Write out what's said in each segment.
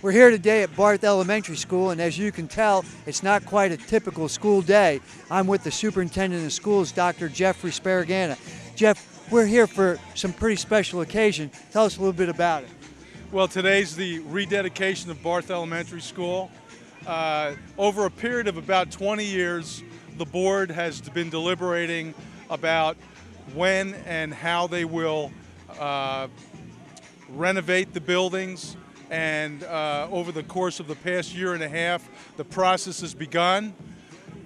We're here today at Barth Elementary School, and as you can tell, it's not quite a typical school day. I'm with the Superintendent of Schools, Dr. Jeffrey Sparagana. Jeff, we're here for some pretty special occasion. Tell us a little bit about it. Well, today's the rededication of Barth Elementary School. Over a period of about 20 years, the board has been deliberating about when and how they will renovate the buildings, and over the course of the past year and a half, the process has begun.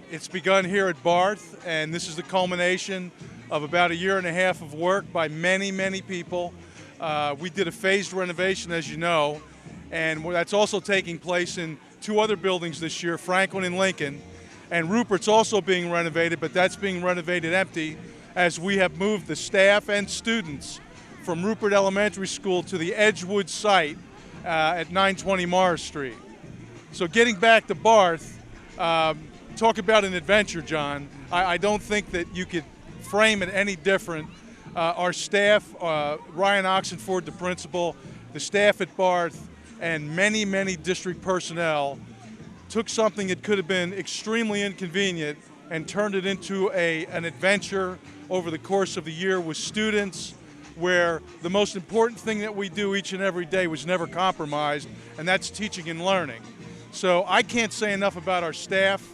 It's begun here at Barth, and this is the culmination of about a year and a half of work by many, many people. We did a phased renovation, as you know, and that's also taking place in two other buildings this year, Franklin and Lincoln. And Rupert's also being renovated, but that's being renovated empty as we have moved the staff and students from Rupert Elementary School to the Edgewood site at 920 Morris Street. So getting back to Barth, talk about an adventure, John. I don't think that you could frame it any different. Our staff, Ryan Oxenford, the principal, the staff at Barth, and many, many district personnel took something that could have been extremely inconvenient and turned it into an adventure over the course of the year with students, where the most important thing that we do each and every day was never compromised, and that's teaching and learning. So I can't say enough about our staff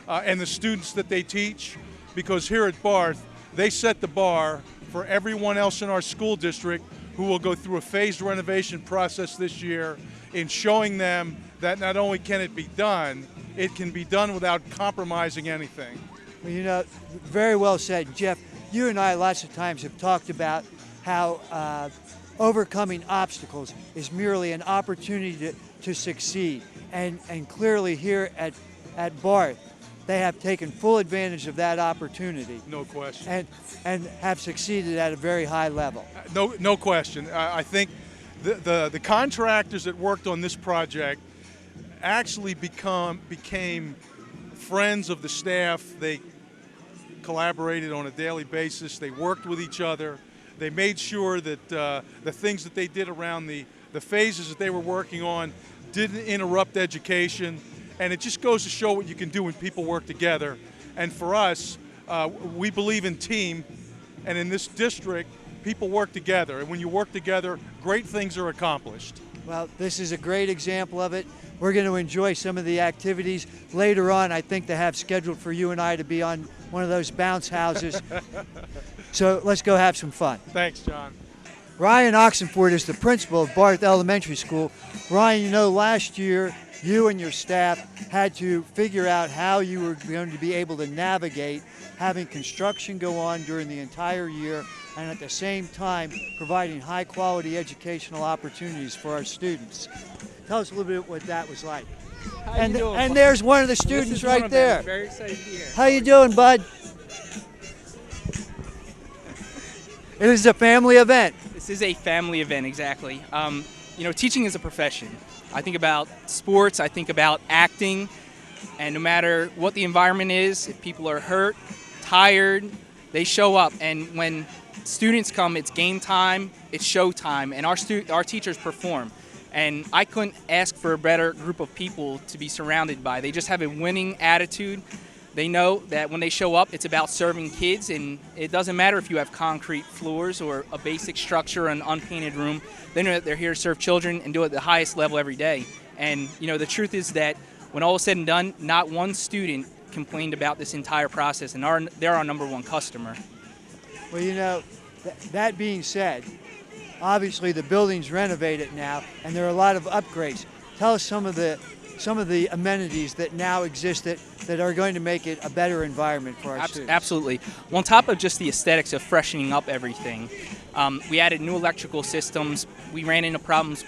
and the students that they teach, because here at Barth, they set the bar for everyone else in our school district who will go through a phased renovation process this year, in showing them that not only can it be done, it can be done without compromising anything. Well, you know, very well said. Jeff, you and I lots of times have talked about how overcoming obstacles is merely an opportunity to succeed. And clearly here at Barth, they have taken full advantage of that opportunity. No question. And have succeeded at a very high level. No question. I think the contractors that worked on this project actually became friends of the staff. They collaborated on a daily basis. They worked with each other. They made sure that the things that they did around the phases that they were working on didn't interrupt education. And it just goes to show what you can do when people work together. And for us, we believe in team, and in this district, people work together. And when you work together, great things are accomplished. Well, this is a great example of it. We're going to enjoy some of the activities later on. I think they have scheduled for you and I to be on one of those bounce houses. So let's go have some fun. Thanks, John. Ryan Oxenford is the principal of Barth Elementary School. Ryan, you know, last year you and your staff had to figure out how you were going to be able to navigate having construction go on during the entire year, and at the same time providing high quality educational opportunities for our students. Tell us a little bit what that was like. And there's one of the students right there. Very excited to be here. How you doing, bud? It is a family event. This is a family event, exactly. You know, teaching is a profession. I think about sports, I think about acting, and no matter what the environment is, if people are hurt, tired, they show up. And when students come, it's game time, it's show time, and our teachers perform. And I couldn't ask for a better group of people to be surrounded by. They just have a winning attitude. They know that when they show up, it's about serving kids, and it doesn't matter if you have concrete floors or a basic structure, an unpainted room. They know that they're here to serve children and do it at the highest level every day. And you know, the truth is that when all is said and done, not one student complained about this entire process, and they're our #1 customer. Well, you know, that being said, obviously the building's renovated now, and there are a lot of upgrades. Tell us some of the amenities that now exist that are going to make it a better environment for our students. Absolutely. Well, on top of just the aesthetics of freshening up everything, we added new electrical systems. We ran into problems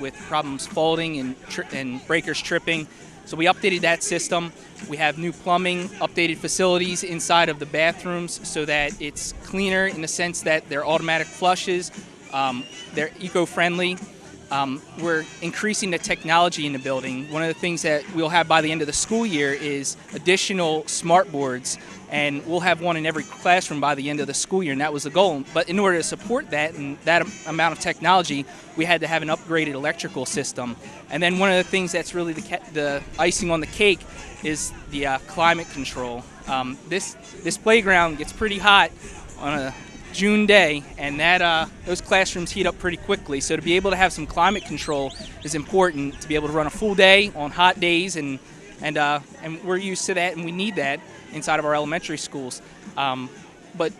folding and breakers tripping. So we updated that system. We have new plumbing, updated facilities inside of the bathrooms so that it's cleaner in the sense that they're automatic flushes. They're eco-friendly. We're increasing the technology in the building. One of the things that we'll have by the end of the school year is additional smart boards, and we'll have one in every classroom by the end of the school year, and that was the goal. But in order to support that and that amount of technology, we had to have an upgraded electrical system. And then one of the things that's really the icing on the cake is the climate control. This playground gets pretty hot on a June day, and that those classrooms heat up pretty quickly. So to be able to have some climate control is important, to be able to run a full day on hot days, and we're used to that, and we need that inside of our elementary schools. But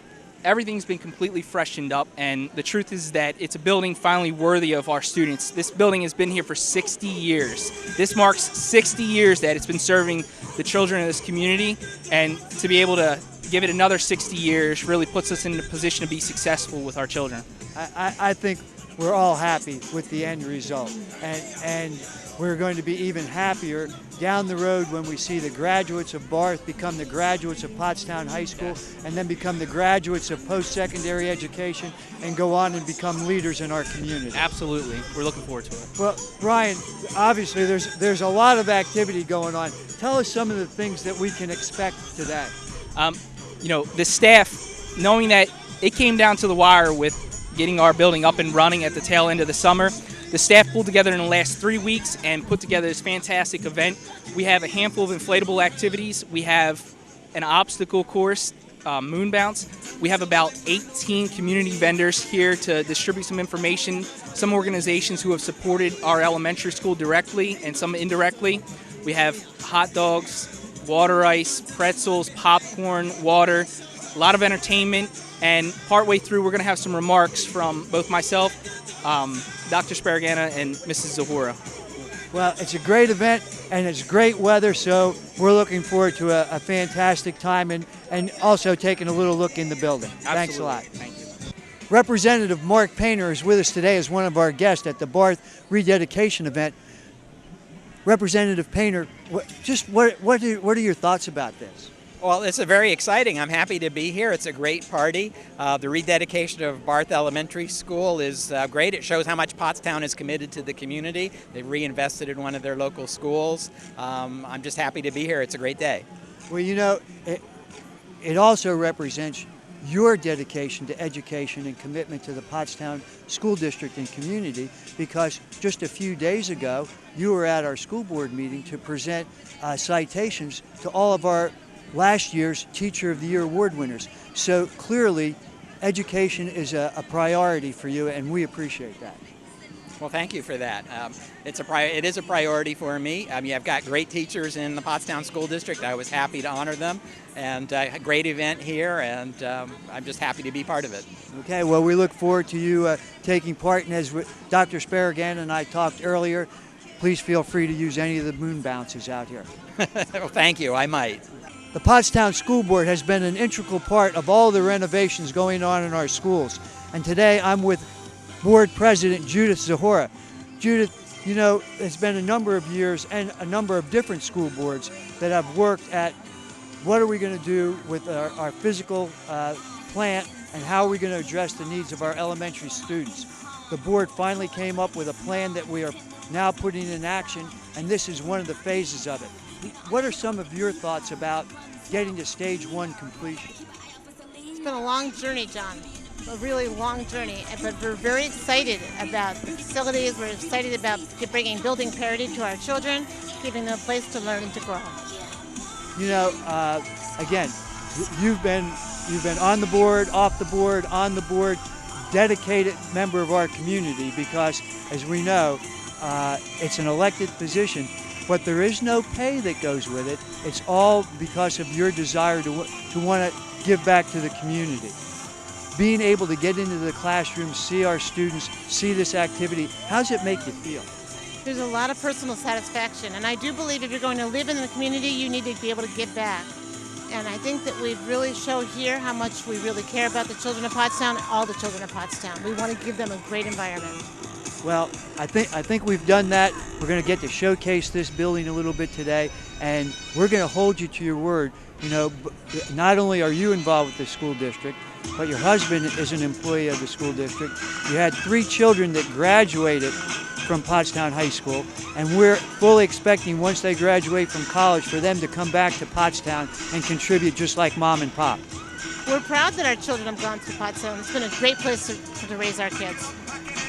everything's been completely freshened up, and the truth is that it's a building finally worthy of our students. This building has been here for 60 years. This marks 60 years that it's been serving the children of this community, and to be able to give it another 60 years really puts us in a position to be successful with our children. I think we're all happy with the end result, and we're going to be even happier down the road when we see the graduates of Barth become the graduates of Pottstown High School, and then become the graduates of post-secondary education, and go on and become leaders in our community. Absolutely. We're looking forward to it. Well, Brian, obviously there's a lot of activity going on. Tell us some of the things that we can expect today. The staff, knowing that it came down to the wire with getting our building up and running at the tail end of the summer, the staff pulled together in the last 3 weeks and put together this fantastic event. We have a handful of inflatable activities. We have an obstacle course, moon bounce. We have about 18 community vendors here to distribute some information, some organizations who have supported our elementary school directly and some indirectly. We have hot dogs, water ice, pretzels, popcorn, water, a lot of entertainment, and partway through we're going to have some remarks from both myself, Dr. Sparagana, and Mrs. Zahora. Well, it's a great event, and it's great weather, so we're looking forward to a fantastic time, and also taking a little look in the building. Absolutely. Thanks a lot. Thank you. Representative Mark Painter is with us today as one of our guests at the Barth rededication event. Representative Painter, what are your thoughts about this? Well, it's very exciting. I'm happy to be here. It's a great party. The rededication of Barth Elementary School is great. It shows how much Pottstown is committed to the community. They've reinvested in one of their local schools. I'm just happy to be here. It's a great day. Well, it also represents your dedication to education and commitment to the Pottstown School District and community, because just a few days ago, you were at our school board meeting to present citations to all of our last year's Teacher of the Year award winners. So clearly, education is a priority for you, and we appreciate that. Well, thank you for that. It is a priority for me. I've got great teachers in the Pottstown School District. I was happy to honor them, and a great event here, and I'm just happy to be part of it. Okay, well, we look forward to you taking part, and as Dr. Sparagana and I talked earlier, please feel free to use any of the moon bounces out here. Well, thank you. I might. The Pottstown School Board has been an integral part of all the renovations going on in our schools, and today I'm with Board President Judyth Zahora. Judyth, it's been a number of years and a number of different school boards that have worked at what are we going to do with our physical plant, and how are we going to address the needs of our elementary students. The board finally came up with a plan that we are now putting in action, and this is one of the phases of it. What are some of your thoughts about getting to stage 1 completion? It's been a long journey, John. A really long journey, but we're very excited about the facilities. We're excited about bringing building parity to our children, giving them a place to learn and to grow. Again, you've been on the board, off the board, on the board, dedicated member of our community, because as we know, it's an elected position, but there is no pay that goes with it. It's all because of your desire to want to give back to the community. Being able to get into the classroom, see our students, see this activity, how does it make you feel? There's a lot of personal satisfaction, and I do believe if you're going to live in the community, you need to be able to give back. And I think that we've really shown here how much we really care about the children of Pottstown, all the children of Pottstown. We want to give them a great environment. Well, I think we've done that. We're going to get to showcase this building a little bit today, and we're going to hold you to your word. Not only are you involved with the school district, but your husband is an employee of the school district. You had 3 children that graduated from Pottstown High School, and we're fully expecting once they graduate from college for them to come back to Pottstown and contribute just like Mom and Pop. We're proud that our children have gone through Pottstown. It's been a great place to raise our kids.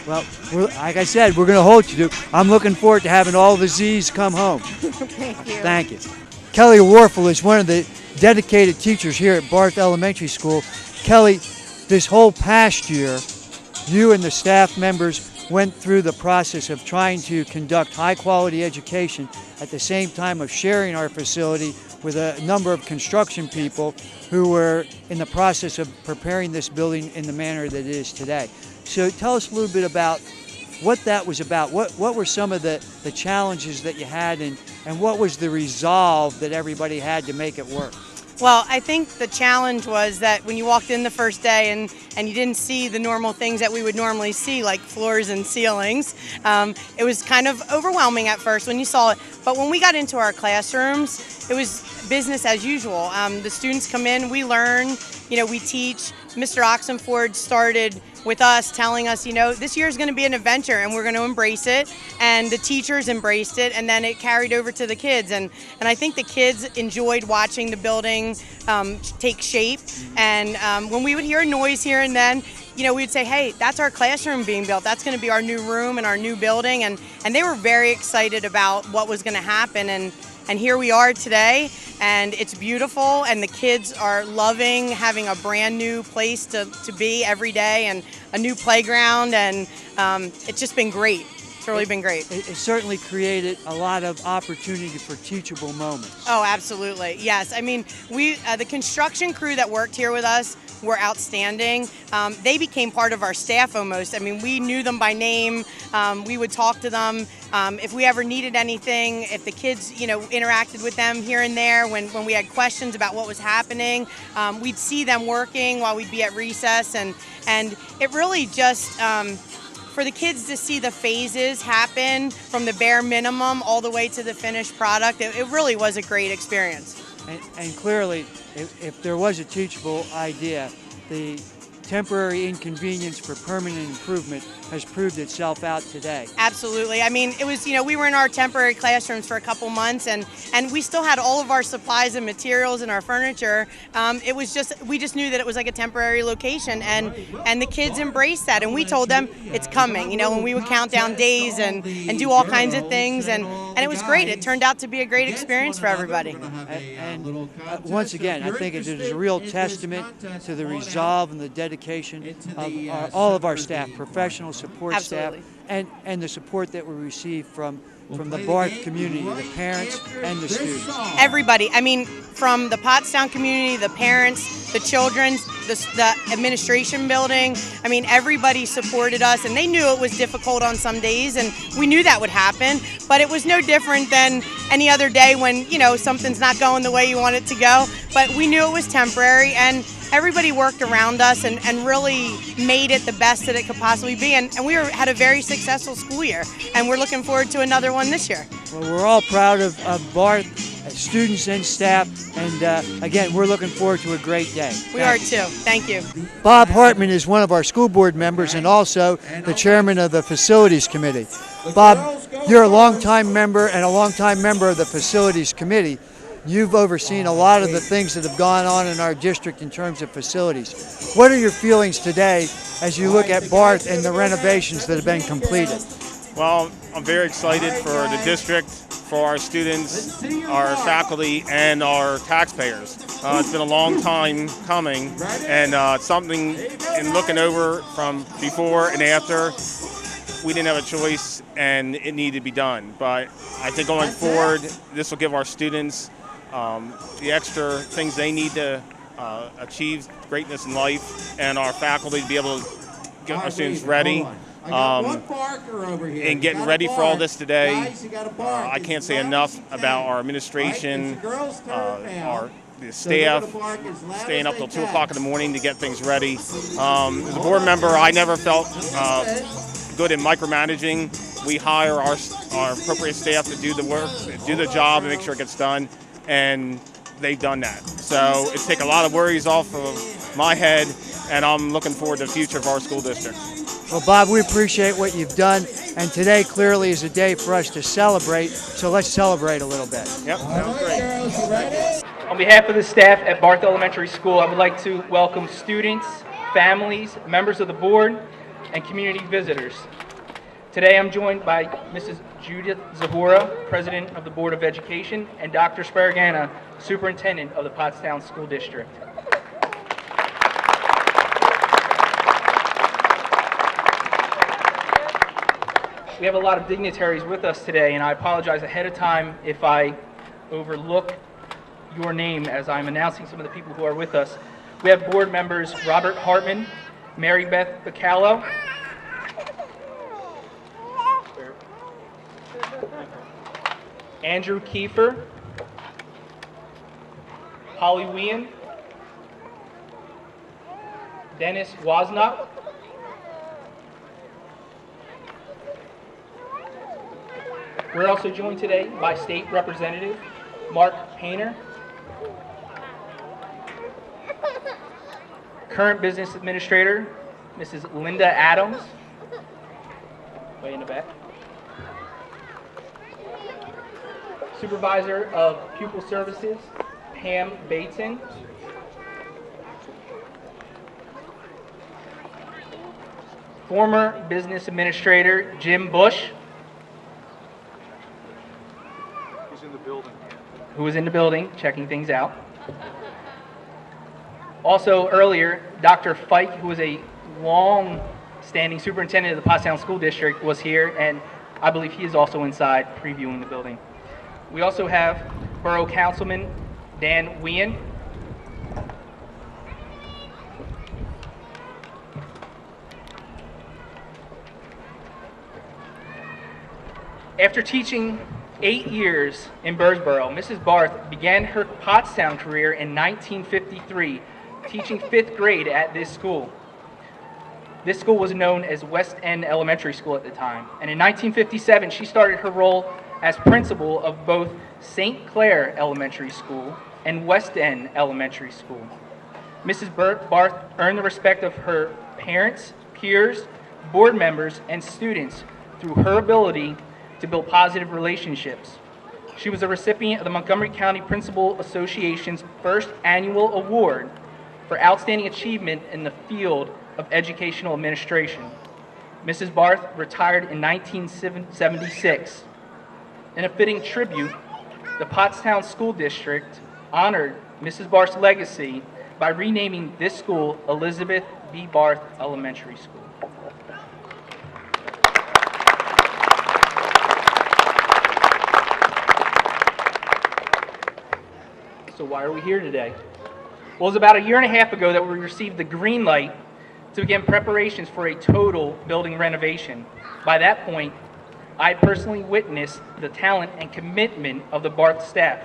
Well, like I said, we're going to hold you to. I'm looking forward to having all the Z's come home. Thank you. Thank you. Kelly Warfel is one of the dedicated teachers here at Barth Elementary School. Kelly, this whole past year, you and the staff members went through the process of trying to conduct high-quality education at the same time of sharing our facility with a number of construction people who were in the process of preparing this building in the manner that it is today. So tell us a little bit about what that was about. What were some of the challenges that you had, and what was the resolve that everybody had to make it work? Well, I think the challenge was that when you walked in the first day and you didn't see the normal things that we would normally see, like floors and ceilings, it was kind of overwhelming at first when you saw it. But when we got into our classrooms, it was business as usual. The students come in, we learn, we teach. Mr. Oxenford started with us telling us, this year is going to be an adventure and we're going to embrace it. And the teachers embraced it, and then it carried over to the kids. And I think the kids enjoyed watching the building take shape. And when we would hear a noise here and then, we'd say, hey, that's our classroom being built. That's going to be our new room and our new building. And they were very excited about what was going to happen. And here we are today, and it's beautiful, and the kids are loving having a brand new place to be every day, and a new playground, and it's just been great. It's really been great. It certainly created a lot of opportunity for teachable moments. Oh, absolutely. Yes. I mean, the construction crew that worked here with us were outstanding. They became part of our staff almost. I mean, we knew them by name. We would talk to them. If we ever needed anything, if the kids, interacted with them here and there when we had questions about what was happening, we'd see them working while we'd be at recess. And it really just, for the kids to see the phases happen from the bare minimum all the way to the finished product, it really was a great experience. And clearly, if there was a teachable idea, the temporary inconvenience for permanent improvement has proved itself out today. Absolutely. I mean, it was, we were in our temporary classrooms for a couple months, and we still had all of our supplies and materials and our furniture. It was we just knew that it was like a temporary location, and the kids embraced that, and we told them it's coming, when we would count down days and do all kinds of things, and it was great. It turned out to be a great experience for everybody. And once again, I think it is a real testament to the resolve and the dedication of all of our staff, professional support Absolutely. staff, and the support that we receive from the Barth community, the parents and the students. Everybody. I mean, from the Pottstown community, the parents, the children, the administration building. I mean, everybody supported us, and they knew it was difficult on some days, and we knew that would happen. But it was no different than any other day when, something's not going the way you want it to go. But we knew it was temporary, and everybody worked around us and really made it the best that it could possibly be. And we had a very successful school year, and we're looking forward to another one this year. Well, we're all proud of Barth, students and staff, and again, we're looking forward to a great day. We are too. Thank you. Bob Hartman is one of our school board members and also the chairman of the Facilities Committee. Bob, you're a longtime member and a longtime member of the Facilities Committee. You've overseen a lot of the things that have gone on in our district in terms of facilities. What are your feelings today as you look at Barth and the renovations that have been completed? Well, I'm very excited for the district, for our students, our faculty, and our taxpayers. It's been a long time coming, and something in looking over from before and after, we didn't have a choice and it needed to be done. But I think going forward, this will give our students the extra things they need to achieve greatness in life, and our faculty to be able to get our students ready. And getting ready for all this today, I can't say enough about our administration, the staff, staying up till 2 o'clock in the morning to get things ready. As a board member, I never felt good in micromanaging. We hire our appropriate staff to do the work, do the job, and make sure it gets done, and they've done that. So it's taken a lot of worries off of my head, and I'm looking forward to the future of our school district. Well, Bob, we appreciate what you've done. And today clearly is a day for us to celebrate, so let's celebrate a little bit. Yep, sounds great. On behalf of the staff at Barth Elementary School, I would like to welcome students, families, members of the board, and community visitors. Today I'm joined by Mrs. Judyth Zahora-President of the Board of Education, and Dr. Sparagana, Superintendent of the Pottstown School District. We have a lot of dignitaries with us today, and I apologize ahead of time if I overlook your name as I'm announcing some of the people who are with us. We have board members Robert Hartman, Mary Beth Bacallo, Andrew Kiefer, Holly Wien, Dennis Wozniak, we're also joined today by State Representative Mark Painter, current Business Administrator Mrs. Linda Adams, way in the back, Supervisor of Pupil Services Pam Bateson, former Business Administrator Jim Bush, who was in the building checking things out. Also earlier, Dr. Fike, who was a long-standing superintendent of the Pottstown School District, was here, and I believe he is also inside previewing the building. We also have Borough Councilman Dan Wien, after teaching 8 years in Birdsboro, Mrs. Barth began her Pottstown career in 1953, teaching 5th grade at this school. This school was known as West End Elementary School at the time, and in 1957 she started her role as principal of both St. Clair Elementary School and West End Elementary School. Mrs. Barth earned the respect of her parents, peers, board members, and students through her ability to build positive relationships. She was a recipient of the Montgomery County Principal Association's first annual award for outstanding achievement in the field of educational administration. Mrs. Barth retired in 1976. In a fitting tribute, the Pottstown School District honored Mrs. Barth's legacy by renaming this school Elizabeth B. Barth Elementary School. So why are we here today? Well, it was about 1.5 years ago that we received the green light to begin preparations for a total building renovation. By that point, I personally witnessed the talent and commitment of the Barth staff.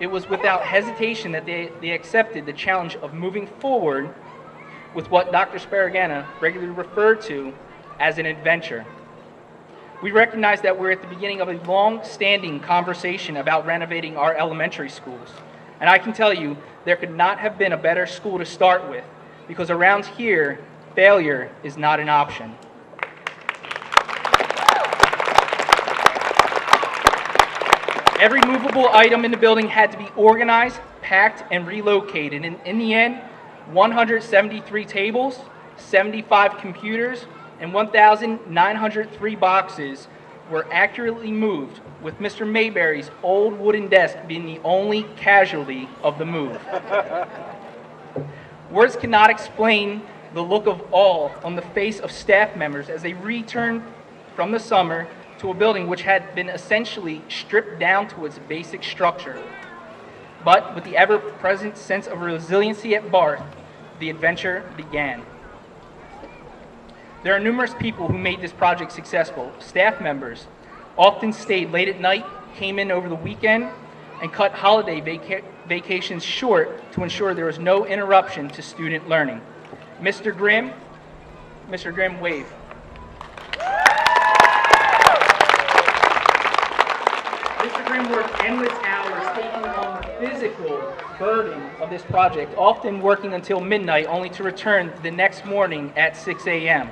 It was without hesitation that they accepted the challenge of moving forward with what Dr. Sparagana regularly referred to as an adventure. We recognize that we're at the beginning of a long-standing conversation about renovating our elementary schools. And I can tell you, there could not have been a better school to start with, because around here, failure is not an option. Every movable item in the building had to be organized, packed, and relocated. And in the end, 173 tables, 75 computers, and 1,903 boxes were accurately moved, with Mr. Mayberry's old wooden desk being the only casualty of the move. Words cannot explain the look of awe on the face of staff members as they returned from the summer to a building which had been essentially stripped down to its basic structure. But with the ever-present sense of resiliency at Barth, the adventure began. There are numerous people who made this project successful. Staff members often stayed late at night, came in over the weekend, and cut holiday vacations short to ensure there was no interruption to student learning. Mr. Grimm, wave. Mr. Grimm worked endless hours taking on the physical burden of this project, often working until midnight only to return the next morning at 6 a.m.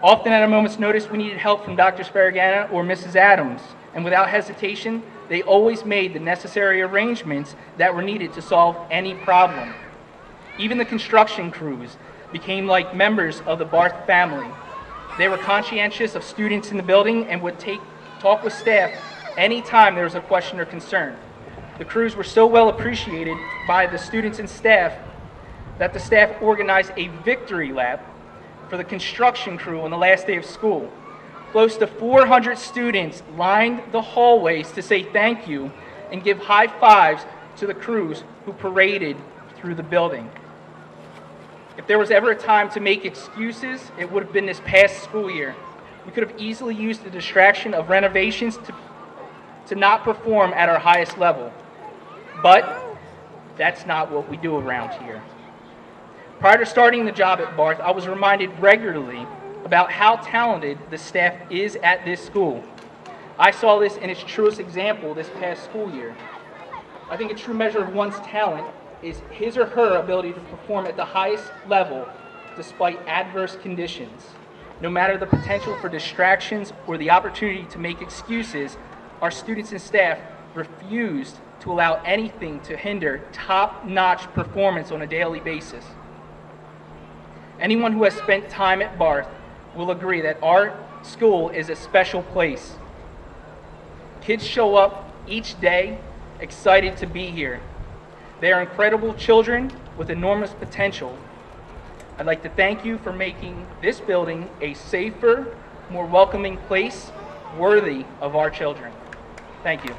Often at a moment's notice, we needed help from Dr. Sparagana or Mrs. Adams, and without hesitation, they always made the necessary arrangements that were needed to solve any problem. Even the construction crews became like members of the Barth family. They were conscientious of students in the building and would talk with staff anytime there was a question or concern. The crews were so well appreciated by the students and staff that the staff organized a victory lap for the construction crew on the last day of school. Close to 400 students lined the hallways to say thank you and give high fives to the crews who paraded through the building. If there was ever a time to make excuses, it would have been this past school year. We could have easily used the distraction of renovations to not perform at our highest level. But that's not what we do around here. Prior to starting the job at Barth, I was reminded regularly about how talented the staff is at this school. I saw this in its truest example this past school year. I think a true measure of one's talent is his or her ability to perform at the highest level despite adverse conditions. No matter the potential for distractions or the opportunity to make excuses, our students and staff refused to allow anything to hinder top-notch performance on a daily basis. Anyone who has spent time at Barth will agree that our school is a special place. Kids show up each day excited to be here. They are incredible children with enormous potential. I'd like to thank you for making this building a safer, more welcoming place worthy of our children. Thank you.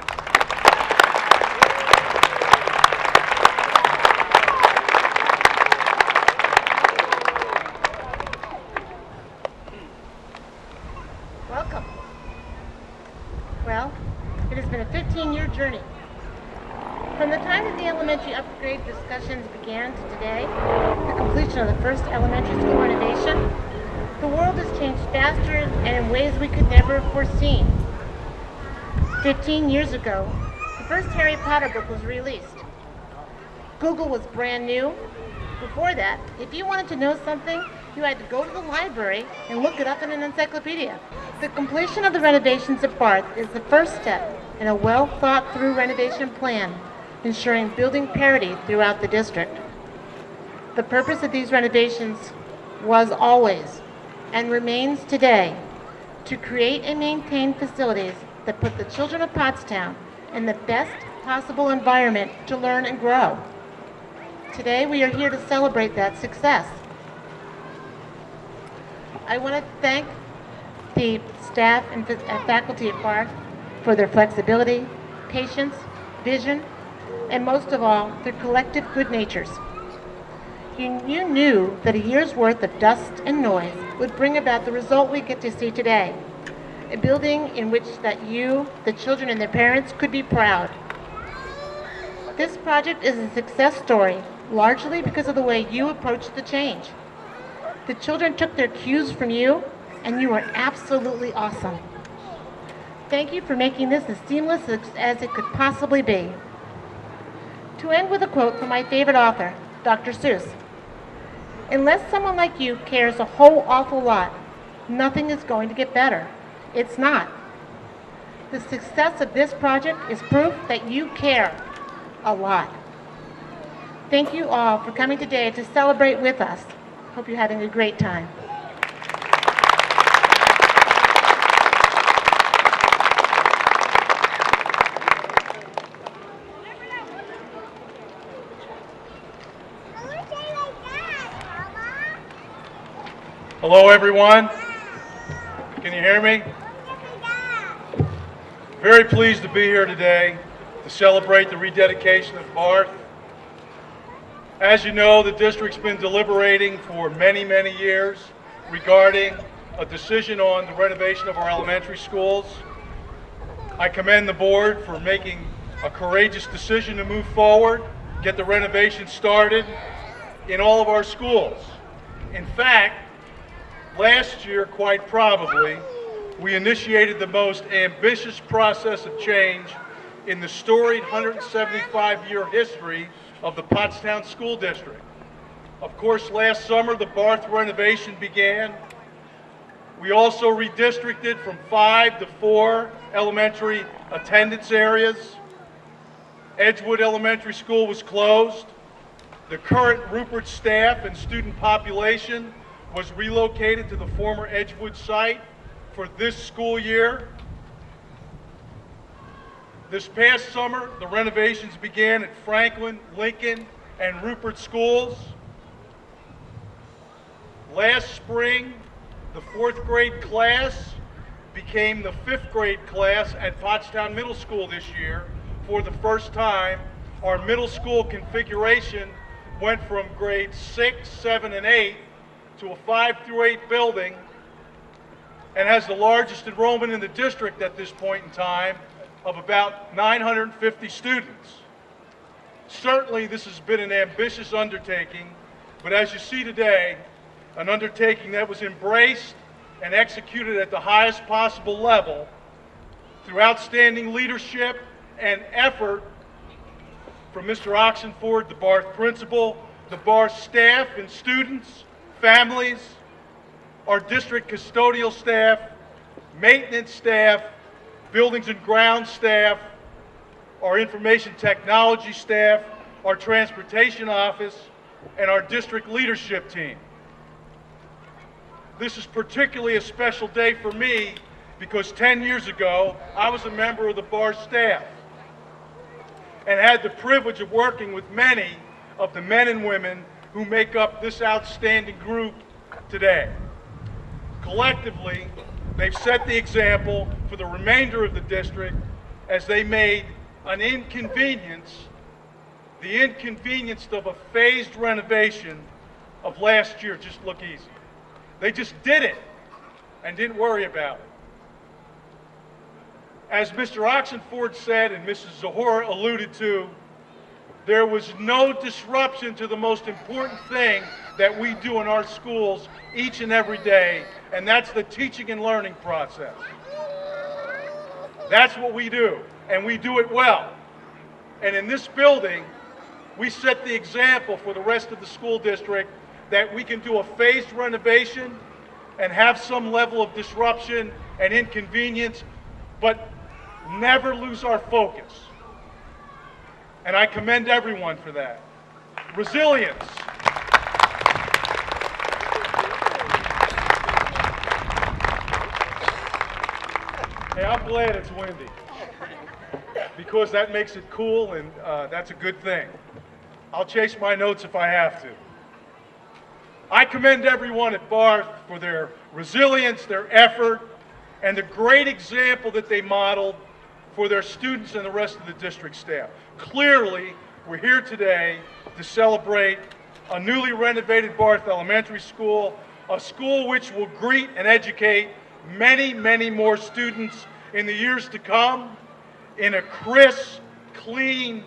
Welcome. Well, it has been a 15-year journey. From the time that the elementary upgrade discussions began to today, the completion of the first elementary school renovation, the world has changed faster and in ways we could never have foreseen. 15 years ago, the first Harry Potter book was released. Google was brand new. Before that, if you wanted to know something, you had to go to the library and look it up in an encyclopedia. The completion of the renovations at Barth is the first step in a well-thought-through renovation plan, ensuring building parity throughout the district. The purpose of these renovations was always, and remains today, to create and maintain facilities that put the children of Pottstown in the best possible environment to learn and grow. Today we are here to celebrate that success. I want to thank the staff and faculty at Barth for their flexibility, patience, vision, and most of all, their collective good natures. You knew that a year's worth of dust and noise would bring about the result we get to see today. A building in which that you, the children and their parents, could be proud. This project is a success story, largely because of the way you approached the change. The children took their cues from you, and you were absolutely awesome. Thank you for making this as seamless as it could possibly be. To end with a quote from my favorite author, Dr. Seuss. Unless someone like you cares a whole awful lot, nothing is going to get better. It's not. The success of this project is proof that you care a lot. Thank you all for coming today to celebrate with us. Hope you're having a great time. Hello, everyone. Can you hear me? Very pleased to be here today to celebrate the rededication of Barth. As you know, the district's been deliberating for many, many years regarding a decision on the renovation of our elementary schools. I commend the board for making a courageous decision to move forward, get the renovation started in all of our schools. In fact, last year, quite probably, we initiated the most ambitious process of change in the storied 175-year history of the Pottstown School District. Of course, last summer, the Barth renovation began We also redistricted from 5 to 4 elementary attendance areas. Edgewood Elementary School was closed. The current Rupert staff and student population was relocated to the former Edgewood site for this school year. This past summer, the renovations began at Franklin, Lincoln, and Rupert schools. Last spring, the 4th grade class became the 5th grade class at Pottstown Middle School this year. For the first time, our middle school configuration went from grades 6, 7, and 8 to a 5 through 8 building and has the largest enrollment in the district at this point in time of about 950 students. Certainly this has been an ambitious undertaking, but as you see today, an undertaking that was embraced and executed at the highest possible level through outstanding leadership and effort from Mr. Oxenford, the Barth principal, the Barth staff and students, families, our district custodial staff, maintenance staff, buildings and grounds staff, our information technology staff, our transportation office, and our district leadership team. This is particularly a special day for me because 10 years ago, I was a member of the Barth staff and had the privilege of working with many of the men and women who make up this outstanding group today. Collectively, they've set the example for the remainder of the district as they made an inconvenience, the inconvenience of a phased renovation of last year just look easy. They just did it and didn't worry about it. As Mr. Oxenford said and Mrs. Zahora alluded to, there was no disruption to the most important thing that we do in our schools each and every day, and that's the teaching and learning process. That's what we do, and we do it well. And in this building, we set the example for the rest of the school district that we can do a phased renovation and have some level of disruption and inconvenience, but never lose our focus. And I commend everyone for that. Resilience. Hey, I'm glad it's windy because that makes it cool and that's a good thing. I'll chase my notes if I have to. I commend everyone at Barth for their resilience, their effort, and the great example that they modeled for their students and the rest of the district staff. Clearly, we're here today to celebrate a newly renovated Barth Elementary School, a school which will greet and educate many, many more students in the years to come in a crisp, clean,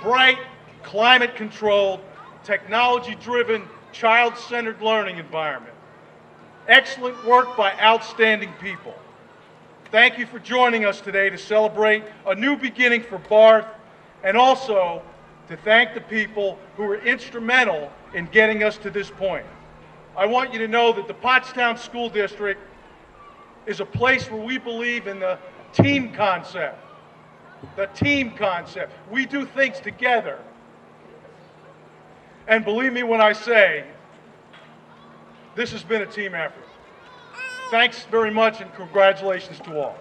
bright, climate-controlled, technology-driven, child-centered learning environment. Excellent work by outstanding people. Thank you for joining us today to celebrate a new beginning for Barth and also to thank the people who were instrumental in getting us to this point. I want you to know that the Pottstown School District is a place where we believe in the team concept. The team concept. We do things together. And believe me when I say, this has been a team effort. Thanks very much and congratulations to all.